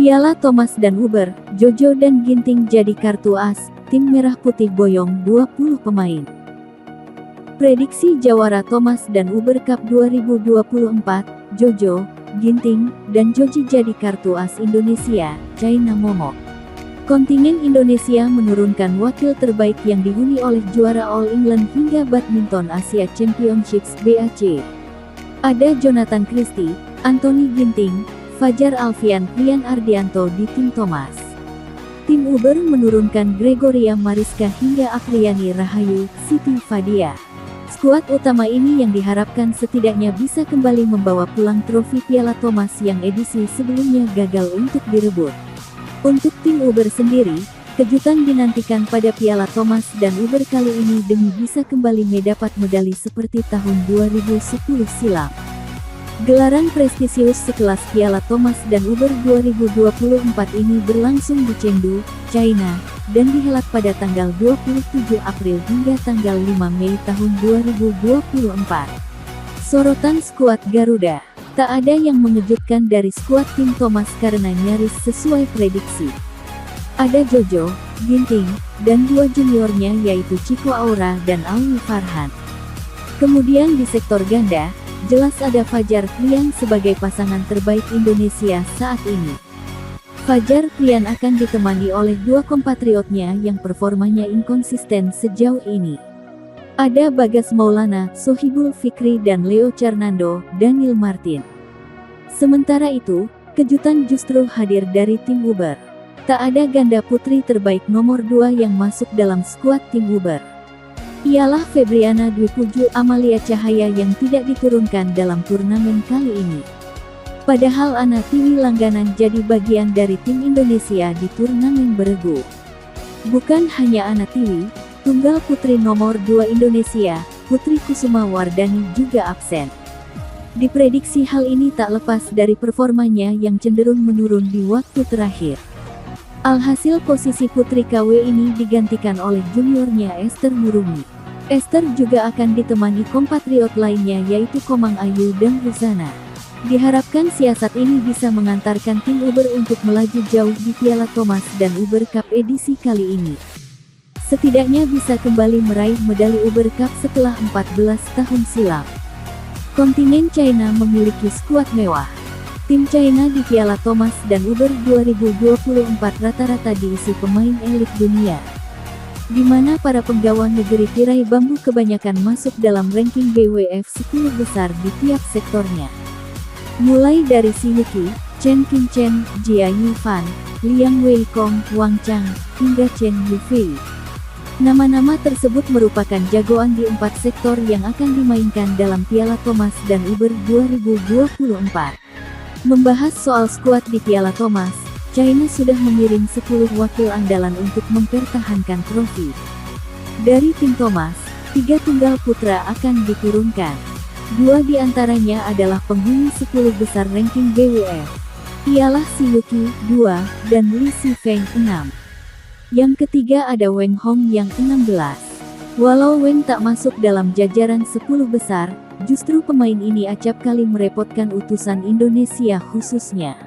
Piala Thomas dan Uber, Jojo dan Ginting jadi kartu as, tim merah putih boyong 20 pemain. Prediksi jawara Thomas dan Uber Cup 2024, Jojo, Ginting, dan Joji jadi kartu as Indonesia, China Momok. Kontingen Indonesia menurunkan wakil terbaik yang dihuni oleh juara All England hingga Badminton Asia Championships BAC. Ada Jonathan Christie, Anthony Ginting, Fajar Alfian, Rian Ardianto di tim Thomas. Tim Uber menurunkan Gregoria Mariska hingga Afriani Rahayu, Siti Fadia. Skuad utama ini yang diharapkan setidaknya bisa kembali membawa pulang trofi Piala Thomas yang edisi sebelumnya gagal untuk direbut. Untuk tim Uber sendiri, kejutan dinantikan pada Piala Thomas dan Uber kali ini demi bisa kembali mendapat medali seperti tahun 2010 silam. Gelaran prestisius sekelas Piala Thomas dan Uber 2024 ini berlangsung di Chengdu, China, dan dihelat pada tanggal 27 April hingga tanggal 5 Mei tahun 2024. Sorotan skuad Garuda. Tak ada yang mengejutkan dari skuad tim Thomas karena nyaris sesuai prediksi. Ada Jojo, Ginting, dan dua juniornya yaitu Chico Aura dan Alwi Farhan. Kemudian di sektor ganda, jelas ada Fajar Krian sebagai pasangan terbaik Indonesia saat ini. Fajar Krian akan ditemani oleh dua kompatriotnya yang performanya inkonsisten sejauh ini. Ada Bagas Maulana, Sohibul Fikri dan Leo Cernando, Daniel Martin. Sementara itu, kejutan justru hadir dari tim Uber. Tak ada ganda putri terbaik nomor 2 yang masuk dalam skuad tim Uber. Ialah Febriana Dwi Puju Amalia Cahaya yang tidak diturunkan dalam turnamen kali ini. Padahal Ana Tiwi langganan jadi bagian dari tim Indonesia di turnamen beregu. Bukan hanya Ana Tiwi, tunggal putri nomor 2 Indonesia, Putri Kusuma Wardani juga absen. Diprediksi hal ini tak lepas dari performanya yang cenderung menurun di waktu terakhir. Alhasil posisi Putri KW ini digantikan oleh juniornya Esther Nurumi. Esther juga akan ditemani kompatriot lainnya yaitu Komang Ayu dan Ruzana. Diharapkan siasat ini bisa mengantarkan tim Uber untuk melaju jauh di Piala Thomas dan Uber Cup edisi kali ini. Setidaknya bisa kembali meraih medali Uber Cup setelah 14 tahun silam. Kontingen China memiliki skuad mewah. Tim China di Piala Thomas dan Uber 2024 rata-rata diisi pemain elit dunia, di mana para penggawa negeri tirai bambu kebanyakan masuk dalam ranking BWF 10 besar di tiap sektornya. Mulai dari Si Yuki, Chen Qingchen, Jia Yifan, Liang Weikong, Wang Chang, hingga Chen Yufei. Nama-nama tersebut merupakan jagoan di 4 sektor yang akan dimainkan dalam Piala Thomas dan Uber 2024. Membahas soal skuad di Piala Thomas, China sudah mengirim 10 wakil andalan untuk mempertahankan trofi. Dari tim Thomas, 3 tunggal putra akan diturunkan. 2 di antaranya adalah penghuni 10 besar ranking BWF. Ialah Si Yuki, 2, dan Li Sifeng, 6. Yang ketiga ada Weng Hong yang 16. Walau Weng tak masuk dalam jajaran 10 besar, justru pemain ini acap kali merepotkan utusan Indonesia khususnya.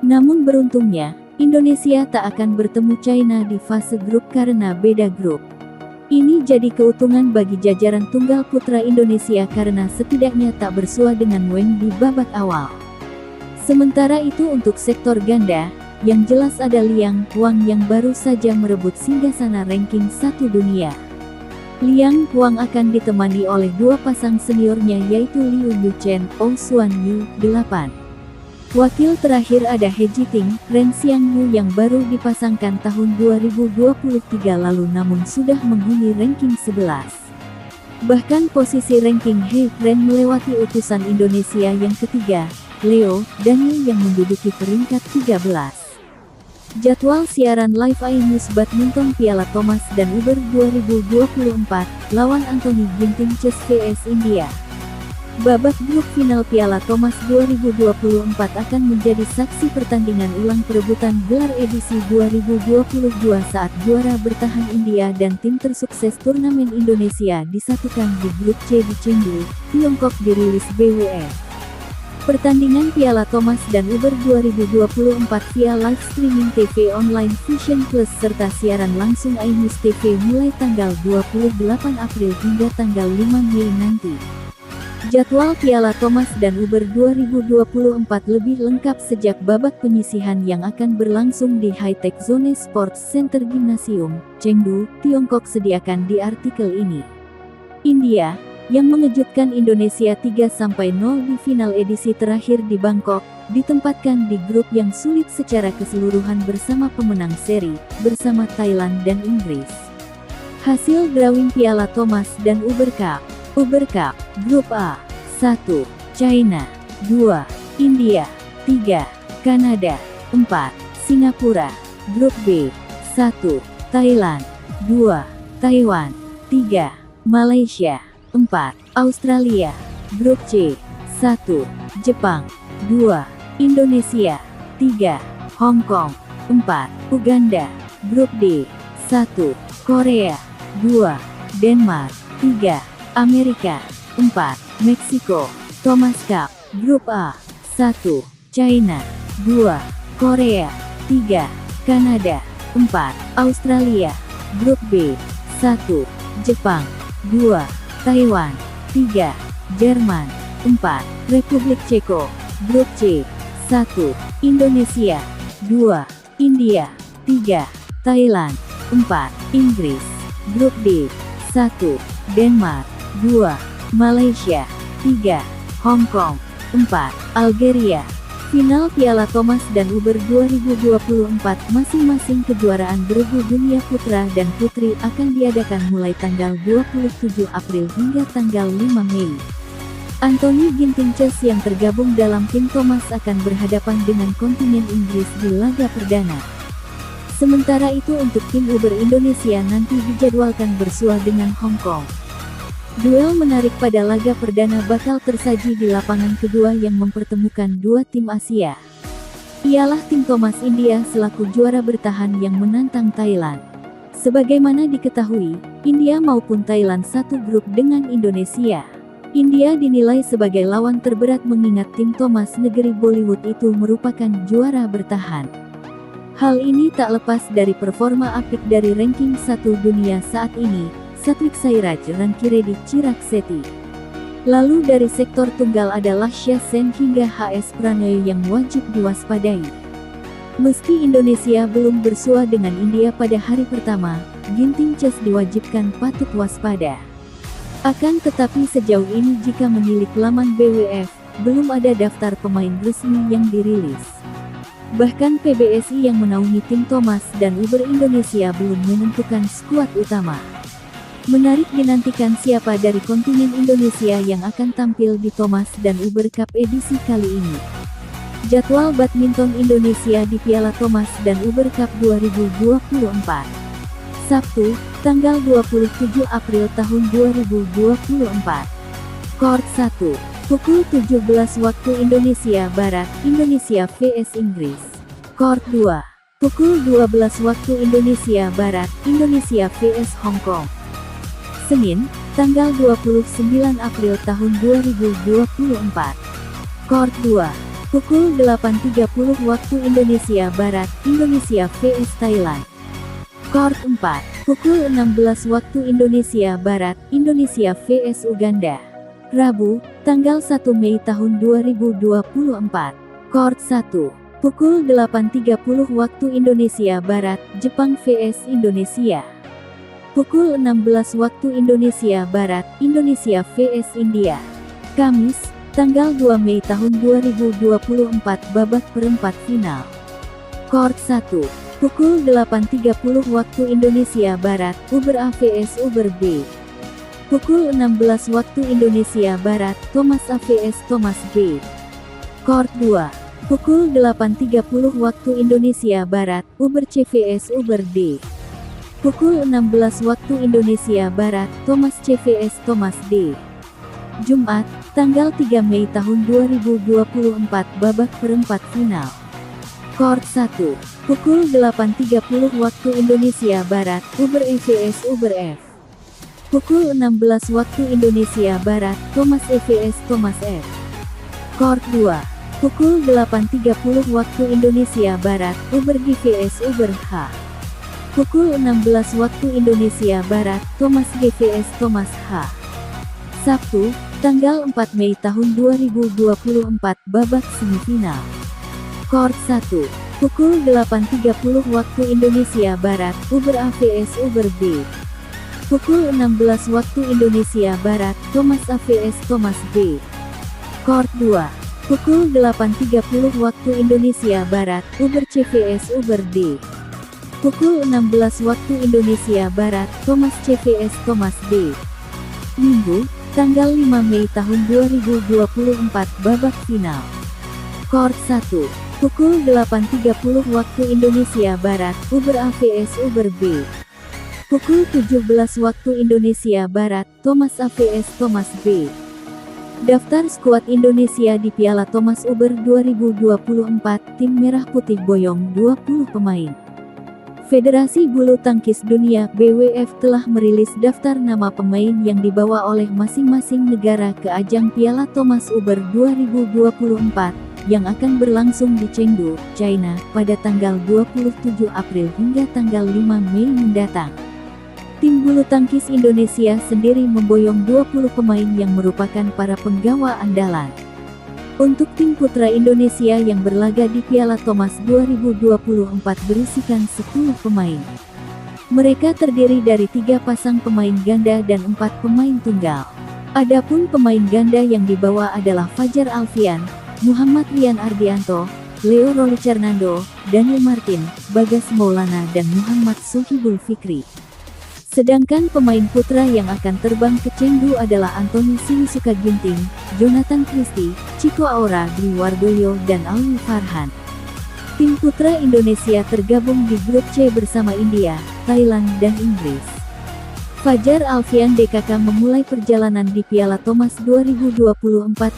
Namun beruntungnya, Indonesia tak akan bertemu China di fase grup karena beda grup. Ini jadi keuntungan bagi jajaran tunggal putra Indonesia karena setidaknya tak bersua dengan Weng di babak awal. Sementara itu untuk sektor ganda, yang jelas ada Liang Wang yang baru saja merebut singgasana ranking 1 dunia. Liang Wang akan ditemani oleh 2 pasang seniornya yaitu Liu Yuchen, Oh Xuan Yu, 8. Wakil terakhir ada He Jiting, Ren Xiangyu yang baru dipasangkan tahun 2023 lalu namun sudah menghuni ranking 11. Bahkan posisi ranking He Ren melewati utusan Indonesia yang ketiga, Leo Daniel yang menduduki peringkat 13. Jadwal siaran live iNews Badminton Piala Thomas dan Uber 2024, lawan Anthony Ginting Chess vs India. Babak grup final Piala Thomas 2024 akan menjadi saksi pertandingan ulang perebutan gelar edisi 2022 saat juara bertahan India dan tim tersukses turnamen Indonesia disatukan di grup C di Chengdu, Tiongkok dirilis BWF. Pertandingan Piala Thomas dan Uber 2024 via live streaming TV online Vision Plus serta siaran langsung iNews TV mulai tanggal 28 April hingga tanggal 5 Mei nanti. Jadwal Piala Thomas dan Uber 2024 lebih lengkap sejak babak penyisihan yang akan berlangsung di High Tech Zone Sports Center Gymnasium, Chengdu, Tiongkok sediakan di artikel ini. India yang mengejutkan Indonesia 3-0 di final edisi terakhir di Bangkok, ditempatkan di grup yang sulit secara keseluruhan bersama pemenang seri, bersama Thailand dan Inggris. Hasil drawing Piala Thomas dan Uber Cup. Uber Cup, Grup A, 1, China, 2, India, 3, Kanada, 4, Singapura. Grup B, 1, Thailand, 2, Taiwan, 3, Malaysia, 4, Australia. Grup C, 1, Jepang, 2, Indonesia, 3, Hong Kong, 4, Uganda. Grup D, 1, Korea, 2, Denmark, 3, Amerika, 4, Meksiko. Thomas Cup, Grup A, 1, China, 2, Korea, 3, Kanada, 4, Australia. Grup B, 1, Jepang, 2, Taiwan, 3, Jerman, 4, Republik Ceko. Grup C, 1, Indonesia, 2, India, 3, Thailand, 4, Inggris. Grup D, 1, Denmark, 2, Malaysia, 3, Hong Kong, 4, Algeria. Final Piala Thomas dan Uber 2024 masing-masing kejuaraan bergu dunia putra dan putri akan diadakan mulai tanggal 27 April hingga tanggal 5 Mei. Anthony Ginting Chess yang tergabung dalam tim Thomas akan berhadapan dengan kontingen Inggris di laga perdana. Sementara itu untuk tim Uber Indonesia nanti dijadwalkan bersua dengan Hong Kong. Duel menarik pada laga perdana bakal tersaji di lapangan kedua yang mempertemukan dua tim Asia. Ialah tim Thomas India selaku juara bertahan yang menantang Thailand. Sebagaimana diketahui, India maupun Thailand satu grup dengan Indonesia. India dinilai sebagai lawan terberat mengingat tim Thomas negeri Bollywood itu merupakan juara bertahan. Hal ini tak lepas dari performa apik dari ranking 1 dunia saat ini, Satwik Sairaj Rankireddy Chirag Shetty. Lalu dari sektor tunggal ada Lakshya Sen hingga HS Pranoy yang wajib diwaspadai. Meski Indonesia belum bersua dengan India pada hari pertama, Ginting Chess diwajibkan patut waspada. Akan tetapi sejauh ini jika menilik laman BWF, belum ada daftar pemain resmi yang dirilis. Bahkan PBSI yang menaungi tim Thomas dan Uber Indonesia belum menentukan skuad utama. Menarik dinantikan siapa dari kontingen Indonesia yang akan tampil di Thomas dan Uber Cup edisi kali ini. Jadwal badminton Indonesia di Piala Thomas dan Uber Cup 2024. Sabtu, tanggal 27 April tahun 2024. Court 1, pukul 17 waktu Indonesia Barat, Indonesia vs Inggris. Court 2, pukul 12 waktu Indonesia Barat, Indonesia vs Hong Kong. Senin, tanggal 29 April tahun 2024. Court 2, pukul 8.30 waktu Indonesia Barat, Indonesia vs Thailand. Court 4, pukul 16 waktu Indonesia Barat, Indonesia vs Uganda. Rabu, tanggal 1 Mei tahun 2024. Court 1, pukul 8.30 waktu Indonesia Barat, Jepang vs Indonesia. Pukul 16 waktu Indonesia Barat, Indonesia vs India. Kamis, tanggal 2 Mei tahun 2024 babak perempat final. Court 1, pukul 8.30 waktu Indonesia Barat, Uber A vs Uber B. Pukul 16 waktu Indonesia Barat, Thomas A vs Thomas B. Court 2, pukul 8.30 waktu Indonesia Barat, Uber C vs Uber D. Pukul 16 waktu Indonesia Barat, Thomas C vs Thomas D. Jumat, tanggal 3 Mei tahun 2024 babak perempat final. Court 1, pukul 8.30 waktu Indonesia Barat, Uber E vs Uber F. Pukul 16 waktu Indonesia Barat, Thomas E vs Thomas F. Court 2. Pukul 8.30 waktu Indonesia Barat, Uber G vs Uber H. Pukul 16 waktu Indonesia Barat, Thomas G vs Thomas H. Sabtu, tanggal 4 Mei tahun 2024, babak semifinal. Court 1. Pukul 8.30 waktu Indonesia Barat, Uber A vs Uber B. Pukul 16 waktu Indonesia Barat, Thomas A vs Thomas B. Court 2. Pukul 8.30 waktu Indonesia Barat, Uber C vs Uber D. Pukul 16 waktu Indonesia Barat, Thomas C vs Thomas D. Minggu, tanggal 5 Mei tahun 2024, babak final. Court 1. Pukul 8.30 waktu Indonesia Barat, Uber A vs Uber B. Pukul 17 waktu Indonesia Barat, Thomas A vs Thomas B. Daftar skuad Indonesia di Piala Thomas Uber 2024, Tim Merah Putih boyong 20 pemain. Federasi Bulu Tangkis Dunia (BWF) telah merilis daftar nama pemain yang dibawa oleh masing-masing negara ke ajang Piala Thomas Uber 2024 yang akan berlangsung di Chengdu, China, pada tanggal 27 April hingga tanggal 5 Mei mendatang. Tim bulu tangkis Indonesia sendiri memboyong 20 pemain yang merupakan para penggawa andalan. Untuk tim putra Indonesia yang berlaga di Piala Thomas 2024 berisikan 10 pemain. Mereka terdiri dari 3 pasang pemain ganda dan 4 pemain tunggal. Adapun pemain ganda yang dibawa adalah Fajar Alfian, Muhammad Rian Ardianto, Leo Roli Cernando, Daniel Martin, Bagas Maulana dan Muhammad Sohibul Fikri. Sedangkan pemain putra yang akan terbang ke Chengdu adalah Anthony Sinisuka Ginting, Jonathan Christie, Chico Aura Dwi Wardoyo dan Alwi Farhan. Tim putra Indonesia tergabung di grup C bersama India, Thailand dan Inggris. Fajar Alfian DKK memulai perjalanan di Piala Thomas 2024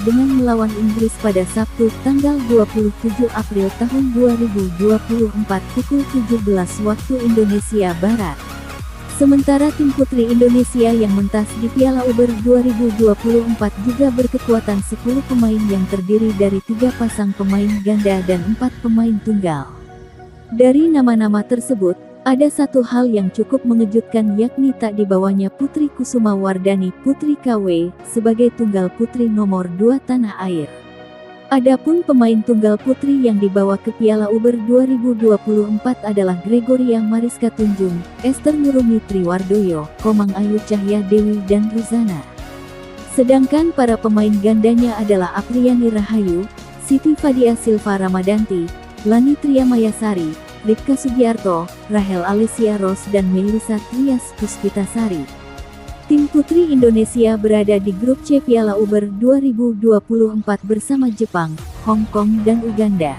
dengan melawan Inggris pada Sabtu, tanggal 27 April tahun 2024 pukul 17 waktu Indonesia Barat. Sementara tim putri Indonesia yang mentas di Piala Uber 2024 juga berkekuatan 10 pemain yang terdiri dari 3 pasang pemain ganda dan 4 pemain tunggal. Dari nama-nama tersebut, ada satu hal yang cukup mengejutkan, yakni tak dibawanya Putri Kusuma Wardani Putri KW sebagai tunggal putri nomor 2 tanah air. Adapun pemain tunggal putri yang dibawa ke Piala Uber 2024 adalah Gregoria Mariska Tunjung, Esther Nurumi Triwardoyo, Komang Ayu Cahya Dewi dan Ruzana. Sedangkan para pemain gandanya adalah Apriani Rahayu, Siti Fadia Silva Ramadanti, Lani Tria Mayasari, Ripka Sugiarto, Rahel Alicia Ros dan Melisa Trias Puspitasari. Tim putri Indonesia berada di grup C Piala Uber 2024 bersama Jepang, Hong Kong dan Uganda.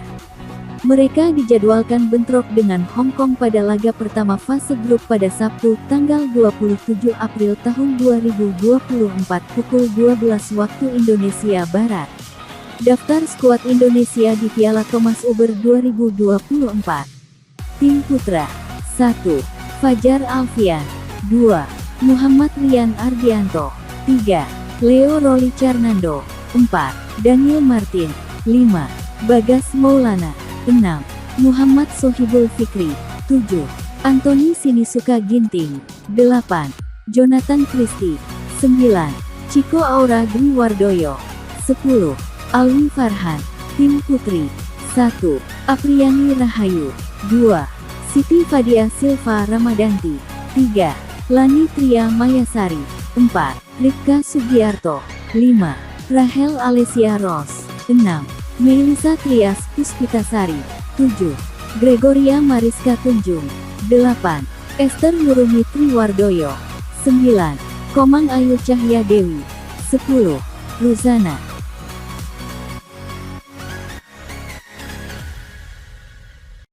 Mereka dijadwalkan bentrok dengan Hong Kong pada laga pertama fase grup pada Sabtu, tanggal 27 April tahun 2024 pukul 12 waktu Indonesia Barat. Daftar skuad Indonesia di Piala Thomas Uber 2024. Tim putra: 1. Fajar Alfian, 2. Muhammad Rian Ardianto, 3. Leo Roli Cernando, 4. Daniel Martin, 5. Bagas Maulana, 6. Muhammad Sohibul Fikri, 7. Anthony Sinisuka Ginting, 8. Jonathan Christie, 9. Chico Aura Dwi Wardoyo, 10. Alwi Farhan. Tim putri: 1. Apriani Rahayu, 2. Siti Fadia Silva Ramadanti, 3. Lani Tria Mayasari, 4. Ripka Sugiarto, 5. Rahel Alicia Ros, 6. Melisa Trias Puspitasari, 7. Gregoria Mariska Tunjung, 8. Esther Nurumi Triwardoyo, 9. Komang Ayu Cahya Dewi, 10. Ruzana.